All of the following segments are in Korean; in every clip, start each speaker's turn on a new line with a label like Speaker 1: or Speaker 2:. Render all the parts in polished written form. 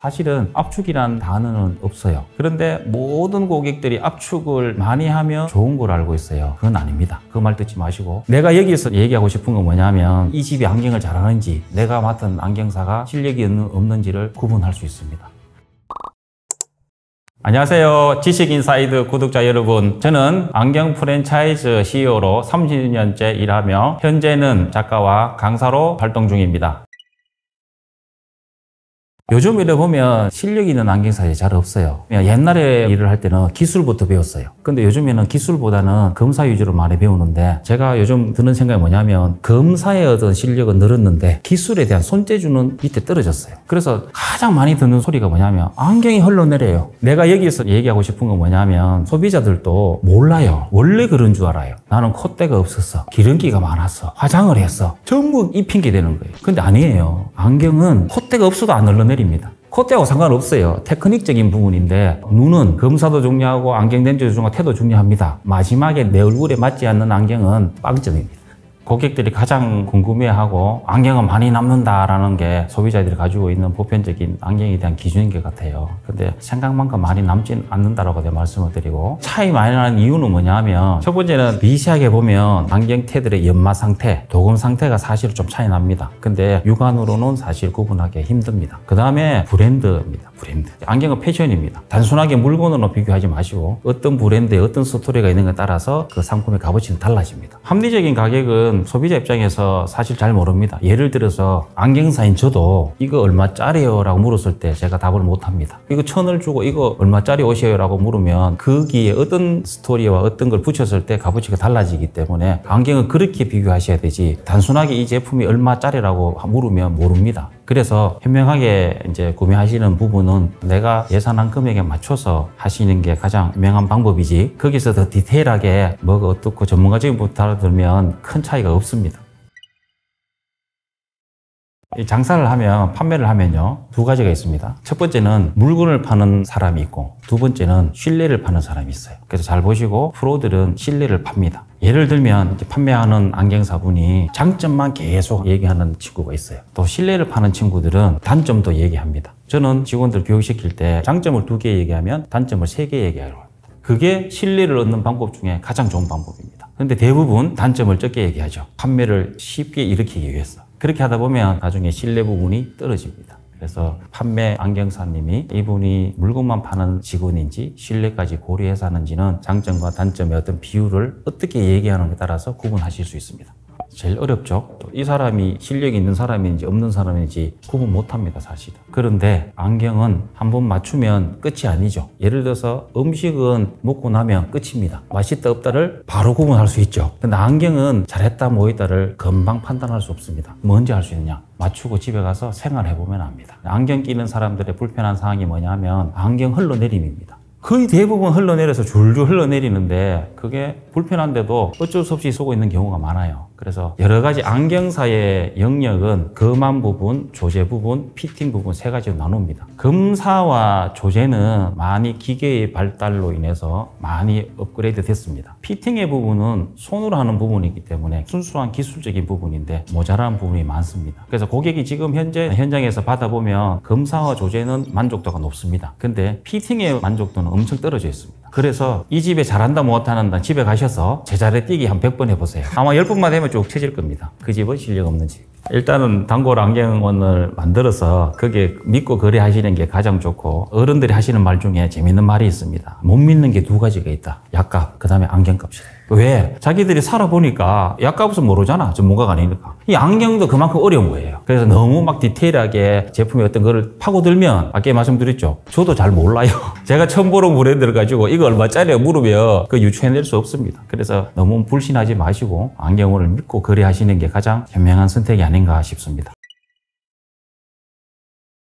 Speaker 1: 사실은 압축이란 단어는 없어요. 그런데 모든 고객들이 압축을 많이 하면 좋은 걸 알고 있어요. 그건 아닙니다. 그 말 듣지 마시고, 내가 여기서 얘기하고 싶은 건 뭐냐면 이 집이 안경을 잘하는지, 내가 맡은 안경사가 실력이 없는지를 구분할 수 있습니다. 안녕하세요. 지식인사이드 구독자 여러분, 저는 안경 프랜차이즈 CEO로 30년째 일하며 현재는 작가와 강사로 활동 중입니다. 요즘 일을 보면 실력 있는 안경사에 잘 없어요. 옛날에 일을 할 때는 기술부터 배웠어요. 근데 요즘에는 기술보다는 검사 위주로 많이 배우는데, 제가 요즘 드는 생각이 뭐냐면 검사의 어떤 실력은 늘었는데 기술에 대한 손재주는 밑에 떨어졌어요. 그래서 가장 많이 듣는 소리가 뭐냐면 안경이 흘러내려요. 내가 여기서 얘기하고 싶은 건 뭐냐면, 소비자들도 몰라요. 원래 그런 줄 알아요. 나는 콧대가 없었어, 기름기가 많았어, 화장을 했어, 전부 이 핑계 대는 거예요. 근데 아니에요. 안경은 콧대가 없어도 안 흘러내립니다. 콧대하고 상관없어요. 테크닉적인 부분인데, 눈은 검사도 중요하고 안경 렌즈도 중요하고 태도 중요합니다. 마지막에 내 얼굴에 맞지 않는 안경은 빵점입니다. 고객들이 가장 궁금해하고 안경은 많이 남는다라는 게 소비자들이 가지고 있는 보편적인 안경에 대한 기준인 것 같아요. 근데 생각만큼 많이 남진 않는다라고 내가 말씀을 드리고, 차이 많이 나는 이유는 뭐냐면, 첫 번째는 미세하게 보면 안경테들의 연마 상태, 도금 상태가 사실 좀 차이 납니다. 근데 육안으로는 사실 구분하기 힘듭니다. 그 다음에 브랜드입니다. 브랜드. 안경은 패션입니다. 단순하게 물건으로 비교하지 마시고 어떤 브랜드에 어떤 스토리가 있는 것에 따라서 그 상품의 값어치는 달라집니다. 합리적인 가격은 소비자 입장에서 사실 잘 모릅니다. 예를 들어서 안경사인 저도 이거 얼마짜리요? 라고 물었을 때 제가 답을 못합니다. 이거 1,000을 주고 이거 얼마짜리 옷이에요? 라고 물으면 거기에 어떤 스토리와 어떤 걸 붙였을 때 값어치가 달라지기 때문에 안경은 그렇게 비교하셔야 되지, 단순하게 이 제품이 얼마짜리라고 물으면 모릅니다. 그래서 현명하게 이제 구매하시는 부분은 내가 예산한 금액에 맞춰서 하시는 게 가장 현명한 방법이지, 거기서 더 디테일하게 뭐가 어떻고 전문가적인 부탁을 들면 큰 차이가 없습니다. 장사를 하면, 판매를 하면요, 두 가지가 있습니다. 첫 번째는 물건을 파는 사람이 있고, 두 번째는 신뢰를 파는 사람이 있어요. 그래서 잘 보시고, 프로들은 신뢰를 팝니다. 예를 들면 이제 판매하는 안경사분이 장점만 계속 얘기하는 친구가 있어요. 또 신뢰를 파는 친구들은 단점도 얘기합니다. 저는 직원들 교육시킬 때 장점을 2개 얘기하면 단점을 3개 얘기하려고 합니다. 그게 신뢰를 얻는 방법 중에 가장 좋은 방법입니다. 그런데 대부분 단점을 적게 얘기하죠. 판매를 쉽게 일으키기 위해서. 그렇게 하다 보면 나중에 신뢰 부분이 떨어집니다. 그래서 판매 안경사님이 이분이 물건만 파는 직원인지 신뢰까지 고려해서 하는지는 장점과 단점의 어떤 비율을 어떻게 얘기하는에 따라서 구분하실 수 있습니다. 제일 어렵죠. 또 이 사람이 실력이 있는 사람인지 없는 사람인지 구분 못합니다, 사실은. 그런데 안경은 한번 맞추면 끝이 아니죠. 예를 들어서 음식은 먹고 나면 끝입니다. 맛있다 없다를 바로 구분할 수 있죠. 근데 안경은 잘했다 못했다를 금방 판단할 수 없습니다. 뭔지 알 수 있느냐? 맞추고 집에 가서 생활해보면 압니다. 안경 끼는 사람들의 불편한 사항이 뭐냐면 안경 흘러내림입니다. 거의 대부분 흘러내려서 줄줄 흘러내리는데 그게 불편한데도 어쩔 수 없이 쓰고 있는 경우가 많아요. 그래서 여러 가지 안경사의 영역은 검한 부분, 조제 부분, 피팅 부분 3가지로 나눕니다. 검사와 조제는 많이 기계의 발달로 인해서 많이 업그레이드 됐습니다. 피팅의 부분은 손으로 하는 부분이기 때문에 순수한 기술적인 부분인데 모자란 부분이 많습니다. 그래서 고객이 지금 현재 현장에서 받아보면 검사와 조제는 만족도가 높습니다. 근데 피팅의 만족도는 엄청 떨어져 있습니다. 그래서 이 집에 잘한다 못한다 집에 가셔서 제자리에 뛰기 한 100번 해보세요. 아마 10번만 되면 쭉 쳐질 겁니다. 그 집은 실력 없는 집. 일단은 단골 안경원을 만들어서 거기에 믿고 거래하시는 게 가장 좋고, 어른들이 하시는 말 중에 재밌는 말이 있습니다. 못 믿는 게 2가지가 있다. 약값, 그 다음에 안경값이다. 왜? 자기들이 살아보니까 약값은 모르잖아. 전문가가 아니니까. 이 안경도 그만큼 어려운 거예요. 그래서 너무 막 디테일하게 제품의 어떤 거를 파고들면, 아까 말씀드렸죠. 저도 잘 몰라요. 제가 처음 보는 브랜드를 가지고 이거 얼마짜리야 물으면 그 유추해낼 수 없습니다. 그래서 너무 불신하지 마시고 안경원을 믿고 거래하시는 게 가장 현명한 선택이 아닌가 싶습니다.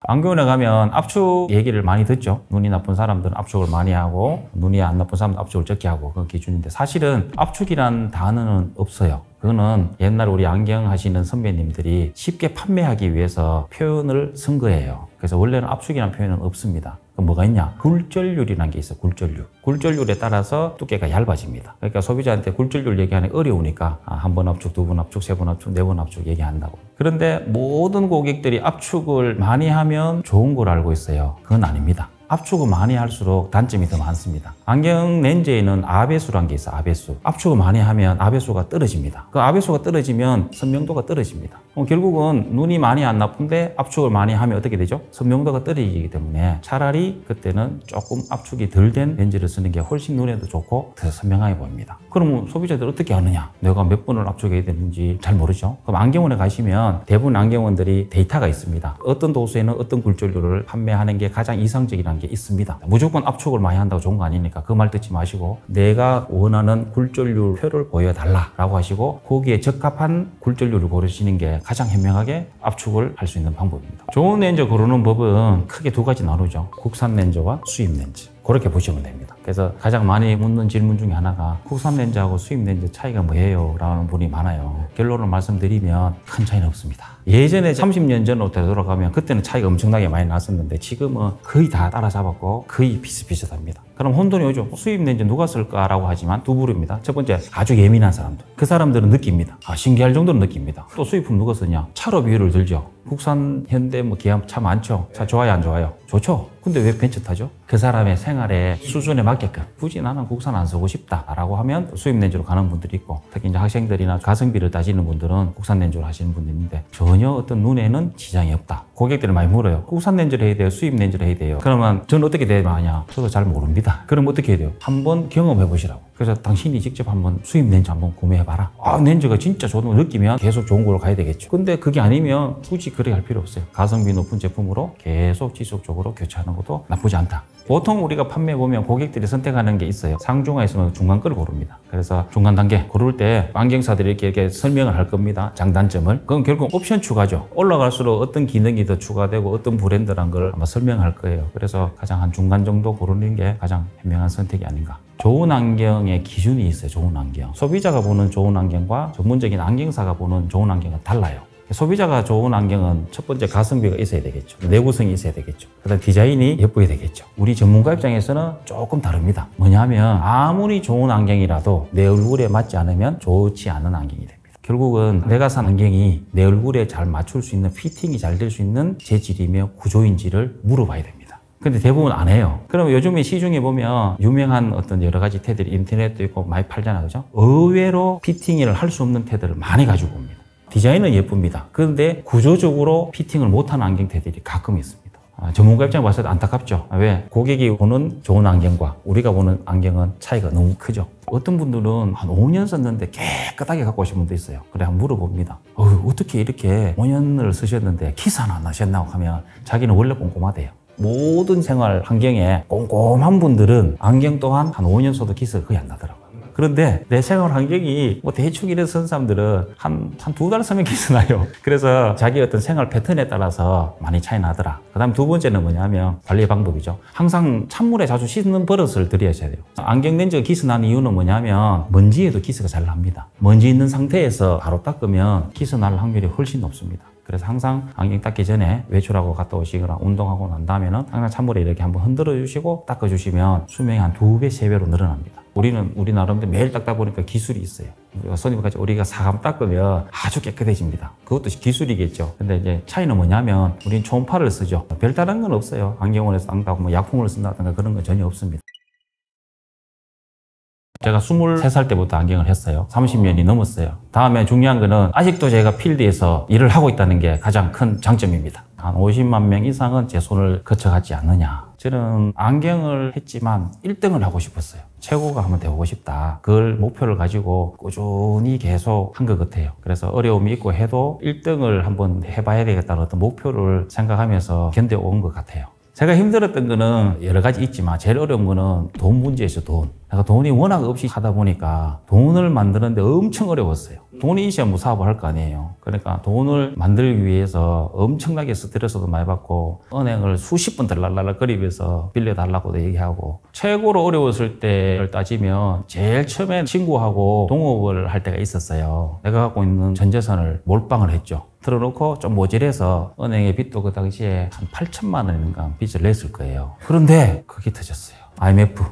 Speaker 1: 안경원에 가면 압축 얘기를 많이 듣죠. 눈이 나쁜 사람들은 압축을 많이 하고, 눈이 안 나쁜 사람들은 압축을 적게 하고, 그 기준인데, 사실은 압축이란 단어는 없어요. 그거는 옛날 우리 안경 하시는 선배님들이 쉽게 판매하기 위해서 표현을 쓴 거예요. 그래서 원래는 압축이라는 표현은 없습니다. 그럼 뭐가 있냐? 굴절률이라는 게 있어요. 굴절률. 굴절률에 따라서 두께가 얇아집니다. 그러니까 소비자한테 굴절률 얘기하기 어려우니까 한 번 압축, 두 번 압축, 세 번 압축, 네 번 압축 얘기한다고. 그런데 모든 고객들이 압축을 많이 하면 좋은 걸 알고 있어요. 그건 아닙니다. 압축을 많이 할수록 단점이 더 많습니다. 안경 렌즈에는 아배수라는 게 있어요. 아배수. 압축을 많이 하면 아배수가 떨어집니다. 그 아배수가 떨어지면 선명도가 떨어집니다. 결국은 눈이 많이 안 나쁜데 압축을 많이 하면 어떻게 되죠? 선명도가 떨어지기 때문에 차라리 그때는 조금 압축이 덜 된 렌즈를 쓰는 게 훨씬 눈에도 좋고 더 선명하게 보입니다. 그러면 소비자들 어떻게 하느냐? 내가 몇 번을 압축해야 되는지 잘 모르죠. 그럼 안경원에 가시면 대부분 안경원들이 데이터가 있습니다. 어떤 도수에는 어떤 굴절률을 판매하는 게 가장 이상적이라는 게 있습니다. 무조건 압축을 많이 한다고 좋은 거 아니니까 그 말 듣지 마시고 내가 원하는 굴절률 표를 보여달라고 하시고 거기에 적합한 굴절률을 고르시는 게 가장 현명하게 압축을 할 수 있는 방법입니다. 좋은 렌즈 고르는 법은 크게 두 가지 나누죠. 국산 렌즈와 수입 렌즈. 그렇게 보시면 됩니다. 그래서 가장 많이 묻는 질문 중에 하나가 국산 렌즈하고 수입 렌즈 차이가 뭐예요? 라는 분이 많아요. 결론을 말씀드리면 큰 차이는 없습니다. 예전에 30년 전으로 돌아가면 그때는 차이가 엄청나게 많이 났었는데 지금은 거의 다 따라잡았고 거의 비슷비슷합니다. 그럼 혼돈이 오죠. 수입 렌즈 누가 쓸까라고 하지만 두 부류입니다. 첫 번째, 아주 예민한 사람들. 그 사람들은 느낍니다. 신기할 정도로 느낍니다. 또 수입품 누가 쓰냐? 차로 비유를 들죠. 국산, 현대, 기아 차 많죠? 차 좋아요, 안 좋아요? 좋죠? 근데 왜 벤츠 타죠? 그 사람의 생활의 수준에 맞게끔 굳이 나는 국산 안 쓰고 싶다라고 하면 수입 렌즈로 가는 분들이 있고 특히 이제 학생들이나 가성비를 따지는 분들은 국산 렌즈로 하시는 분들이 있는데 전혀 어떤 눈에는 지장이 없다. 고객들이 많이 물어요. 국산 렌즈를 해야 돼요? 수입 렌즈를 해야 돼요? 그러면 저는 어떻게 돼야 하냐? 저도 잘 모릅니다. 그럼 어떻게 해야 돼요? 한번 경험해 보시라고. 그래서 당신이 직접 한번 수입 렌즈 한번 구매해봐라. 렌즈가 진짜 좋은 걸 느끼면 계속 좋은 걸로 가야 되겠죠. 근데 그게 아니면 굳이 그렇게 할 필요 없어요. 가성비 높은 제품으로 계속 지속적으로 교체하는 것도 나쁘지 않다. 보통 우리가 판매 보면 고객들이 선택하는 게 있어요. 상중하에 있으면 중간 거를 고릅니다. 그래서 중간 단계 고를 때 안경사들이 이렇게 설명을 할 겁니다. 장단점을. 그건 결국 옵션 추가죠. 올라갈수록 어떤 기능이 더 추가되고 어떤 브랜드란 걸 아마 설명할 거예요. 그래서 가장 한 중간 정도 고르는 게 가장 현명한 선택이 아닌가. 좋은 안경의 기준이 있어요. 좋은 안경. 소비자가 보는 좋은 안경과 전문적인 안경사가 보는 좋은 안경은 달라요. 소비자가 좋은 안경은 첫 번째 가성비가 있어야 되겠죠. 내구성이 있어야 되겠죠. 그다음 디자인이 예쁘게 되겠죠. 우리 전문가 입장에서는 조금 다릅니다. 뭐냐면 아무리 좋은 안경이라도 내 얼굴에 맞지 않으면 좋지 않은 안경이 됩니다. 결국은 내가 산 안경이 내 얼굴에 잘 맞출 수 있는 피팅이 잘 될 수 있는 재질이며 구조인지를 물어봐야 됩니다. 근데 대부분 안 해요. 그럼 요즘에 시중에 보면 유명한 어떤 여러 가지 테들이 인터넷도 있고 많이 팔잖아요. 그죠? 의외로 피팅을 할 수 없는 테들을 많이 가지고 옵니다. 디자인은 예쁩니다. 그런데 구조적으로 피팅을 못하는 안경테들이 가끔 있습니다. 전문가 입장에 봤을 때 안타깝죠. 왜? 고객이 보는 좋은 안경과 우리가 보는 안경은 차이가 너무 크죠. 어떤 분들은 한 5년 썼는데 깨끗하게 갖고 오신 분도 있어요. 그래 한번 물어봅니다. 어떻게 이렇게 5년을 쓰셨는데 키스 하나 안 나셨나고 하면 자기는 원래 꼼꼼하대요. 모든 생활 환경에 꼼꼼한 분들은 안경 또한 한 5년 써도 키스가 거의 안 나더라고요. 그런데 내 생활 환경이 대충 이래서 쓴 사람들은 한 두 달 쓰면 키스 나요. 그래서 자기 어떤 생활 패턴에 따라서 많이 차이 나더라. 그 다음 두 번째는 뭐냐면 관리 방법이죠. 항상 찬물에 자주 씻는 버릇을 들이셔야 돼요. 안경 렌즈가 키스 나는 이유는 뭐냐면 먼지에도 키스가 잘 납니다. 먼지 있는 상태에서 바로 닦으면 키스 날 확률이 훨씬 높습니다. 그래서 항상 안경 닦기 전에 외출하고 갔다 오시거나 운동하고 난 다음에는 항상 찬물에 이렇게 한번 흔들어 주시고 닦아 주시면 수명이 한 2배, 3배로 늘어납니다. 우리 나름대로 매일 닦다 보니까 기술이 있어요. 손님까지 우리가 사감 닦으면 아주 깨끗해집니다. 그것도 기술이겠죠. 근데 이제 차이는 뭐냐면 우리는 초음파를 쓰죠. 별다른 건 없어요. 안경원에서 닦다고 약품을 쓴다든가 그런 건 전혀 없습니다. 제가 23살 때부터 안경을 했어요. 30년이 넘었어요. 다음에 중요한 거는 아직도 제가 필드에서 일을 하고 있다는 게 가장 큰 장점입니다. 한 50만 명 이상은 제 손을 거쳐가지 않느냐. 저는 안경을 했지만 1등을 하고 싶었어요. 최고가 한번 되고 싶다. 그걸 목표를 가지고 꾸준히 계속 한 것 같아요. 그래서 어려움이 있고 해도 1등을 한번 해봐야 되겠다는 어떤 목표를 생각하면서 견뎌온 것 같아요. 제가 힘들었던 거는 여러 가지 있지만 제일 어려운 거는 돈 문제였어요. 내가 돈이 워낙 없이 하다 보니까 돈을 만드는데 엄청 어려웠어요. 돈이 있어야 뭐 사업을 할 거 아니에요. 그러니까 돈을 만들기 위해서 엄청나게 스트레스도 많이 받고 은행을 수십 번 들락날락거리면서 빌려달라고도 얘기하고 최고로 어려웠을 때를 따지면 제일 처음에 친구하고 동업을 할 때가 있었어요. 내가 갖고 있는 전 재산을 몰빵을 했죠. 틀어놓고 좀 모질해서 은행에 빚도 그 당시에 한 8천만 원인가 빚을 냈을 거예요. 그런데 그게 터졌어요. IMF.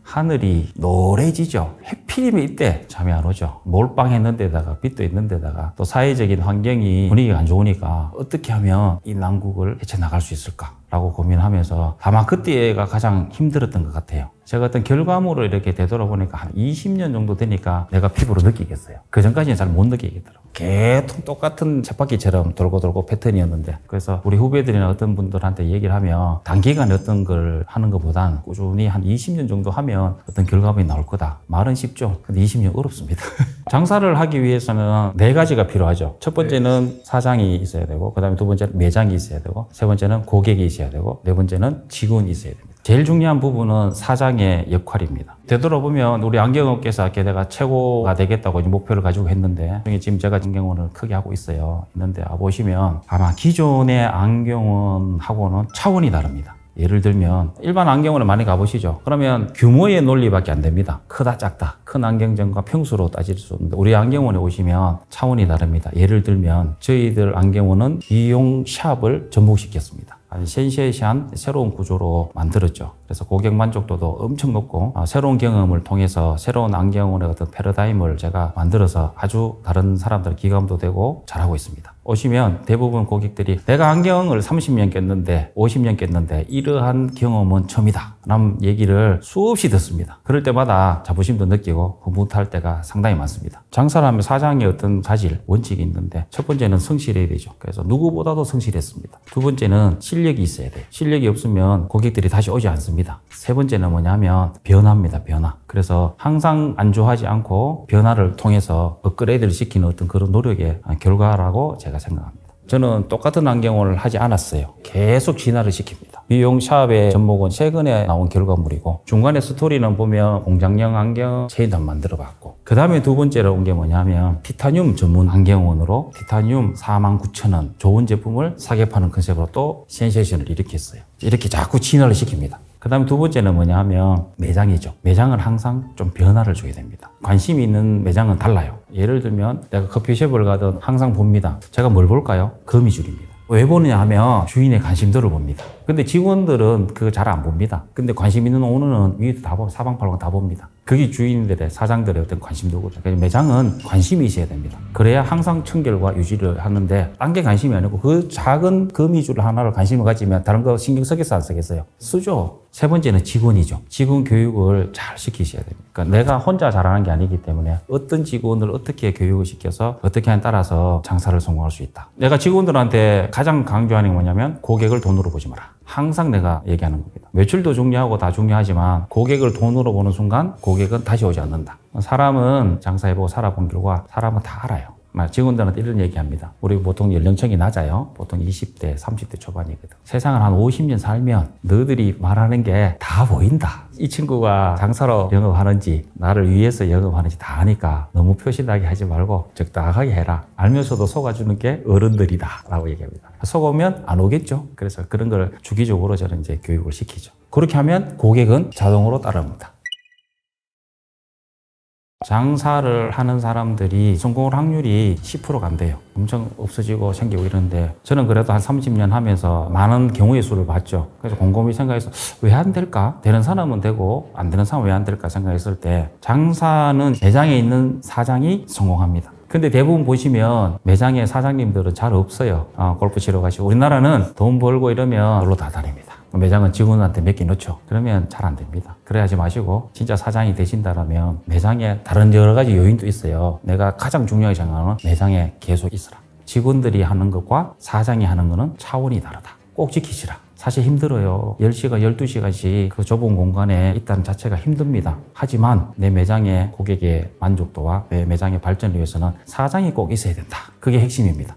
Speaker 1: 하늘이 노래지죠. 해필이면 이때 잠이 안 오죠. 몰빵했는데다가 빚도 있는데다가 또 사회적인 환경이 분위기가 안 좋으니까 어떻게 하면 이 난국을 헤쳐나갈 수 있을까 라고 고민하면서 아마 그때가 가장 힘들었던 것 같아요. 제가 어떤 결과물을 이렇게 되돌아보니까 한 20년 정도 되니까 내가 피부로 느끼겠어요. 그 전까지는 잘 못 느끼겠더라고요. 계속 똑같은 쳇바퀴처럼 돌고 돌고 패턴이었는데, 그래서 우리 후배들이나 어떤 분들한테 얘기를 하면 단기간에 어떤 걸 하는 것보단 꾸준히 한 20년 정도 하면 어떤 결과물이 나올 거다. 말은 쉽죠. 근데 20년 어렵습니다. 장사를 하기 위해서는 4가지가 필요하죠. 첫 번째는 사장이 있어야 되고, 그 다음에 두 번째는 매장이 있어야 되고, 세 번째는 고객이 있어야 되고, 네 번째는 직원이 있어야 됩니다. 제일 중요한 부분은 사장의 역할입니다. 되돌아보면 우리 안경업계에서 내가 최고가 되겠다고 목표를 가지고 했는데, 지금 제가 안경원을 크게 하고 있어요. 있는데 보시면 아마 기존의 안경원하고는 차원이 다릅니다. 예를 들면 일반 안경원을 많이 가보시죠. 그러면 규모의 논리밖에 안 됩니다. 크다 작다. 큰 안경점과 평수로 따질 수 없는데 우리 안경원에 오시면 차원이 다릅니다. 예를 들면 저희들 안경원은 이용 샵을 접목시켰습니다. 센세이션 새로운 구조로 만들었죠. 그래서 고객 만족도도 엄청 높고 새로운 경험을 통해서 새로운 안경원의 어떤 패러다임을 제가 만들어서 아주 다른 사람들 기감도 되고 잘하고 있습니다. 오시면 대부분 고객들이 내가 안경을 30년 꼈는데 50년 꼈는데 이러한 경험은 처음이다 라는 얘기를 수없이 듣습니다. 그럴 때마다 자부심도 느끼고 흐뭇할 때가 상당히 많습니다. 장사를 하면 사장의 어떤 자질, 원칙이 있는데 첫 번째는 성실해야 되죠. 그래서 누구보다도 성실했습니다. 두 번째는 실력이 있어야 돼요. 실력이 없으면 고객들이 다시 오지 않습니다. 세 번째는 뭐냐면 변화입니다. 변화. 그래서 항상 안주하지 않고 변화를 통해서 업그레이드를 시키는 어떤 그런 노력의 결과라고 제가 생각합니다. 저는 똑같은 안경을 하지 않았어요. 계속 진화를 시킵니다. 미용샵의 접목은 최근에 나온 결과물이고, 중간에 스토리는 보면 공장용 안경 체인도 만들어 봤고, 그 다음에 두 번째로 온 게 뭐냐면 티타늄 전문 안경원으로 티타늄 49,000원 좋은 제품을 사게 파는 컨셉으로 또 센세이션을 일으켰어요. 이렇게 자꾸 진화를 시킵니다. 그 다음에 두 번째는 뭐냐 하면 매장이죠. 매장을 항상 좀 변화를 줘야 됩니다. 관심이 있는 매장은 달라요. 예를 들면 내가 커피숍을 가든 항상 봅니다. 제가 뭘 볼까요? 거미줄입니다. 왜 보느냐 하면 주인의 관심도를 봅니다. 근데 직원들은 그거 잘 안 봅니다. 근데 관심 있는 오너는 위에도 다 보고 사방팔방 다 봅니다. 그게 주인들의, 사장들의 어떤 관심도거든요. 그래서 매장은 관심이 있어야 됩니다. 그래야 항상 청결과 유지를 하는데 딴 게 관심이 아니고 그 작은 거미줄 하나를 관심을 가지면 다른 거 신경 쓰겠어 안 쓰겠어요? 쓰죠. 세 번째는 직원이죠. 직원 교육을 잘 시키셔야 됩니다. 그러니까 내가 혼자 잘하는 게 아니기 때문에 어떤 직원을 어떻게 교육을 시켜서 어떻게 하냐에 따라서 장사를 성공할 수 있다. 내가 직원들한테 가장 강조하는 게 뭐냐면 고객을 돈으로 보지 마라. 항상 내가 얘기하는 겁니다. 매출도 중요하고 다 중요하지만 고객을 돈으로 보는 순간 고객은 다시 오지 않는다. 사람은 장사해보고 살아본 결과 사람은 다 알아요. 직원들한테 이런 얘기합니다. 우리 보통 연령층이 낮아요. 보통 20대, 30대 초반이거든. 세상을 한 50년 살면 너희들이 말하는 게 다 보인다. 이 친구가 장사로 영업하는지 나를 위해서 영업하는지 다 아니까 너무 표시나게 하지 말고 적당하게 해라. 알면서도 속아주는 게 어른들이다 라고 얘기합니다. 속으면 안 오겠죠. 그래서 그런 걸 주기적으로 저는 이제 교육을 시키죠. 그렇게 하면 고객은 자동으로 따라옵니다. 장사를 하는 사람들이 성공 확률이 10%가 안 돼요. 엄청 없어지고 생기고 이러는데 저는 그래도 한 30년 하면서 많은 경우의 수를 봤죠. 그래서 곰곰이 생각해서 왜 안 될까? 되는 사람은 되고 안 되는 사람은 왜 안 될까 생각했을 때 장사는 매장에 있는 사장이 성공합니다. 근데 대부분 보시면 매장에 사장님들은 잘 없어요. 골프 치러 가시고. 우리나라는 돈 벌고 이러면 놀러 다 다닙니다. 매장은 직원한테 맡겨놓죠. 그러면 잘 안 됩니다. 그래 하지 마시고 진짜 사장이 되신다면 매장에 다른 여러 가지 요인도 있어요. 내가 가장 중요하게 생각하는 매장에 계속 있어라. 직원들이 하는 것과 사장이 하는 거는 차원이 다르다. 꼭 지키시라. 사실 힘들어요. 10시간, 12시간씩 그 좁은 공간에 있다는 자체가 힘듭니다. 하지만 내 매장의 고객의 만족도와 내 매장의 발전을 위해서는 사장이 꼭 있어야 된다. 그게 핵심입니다.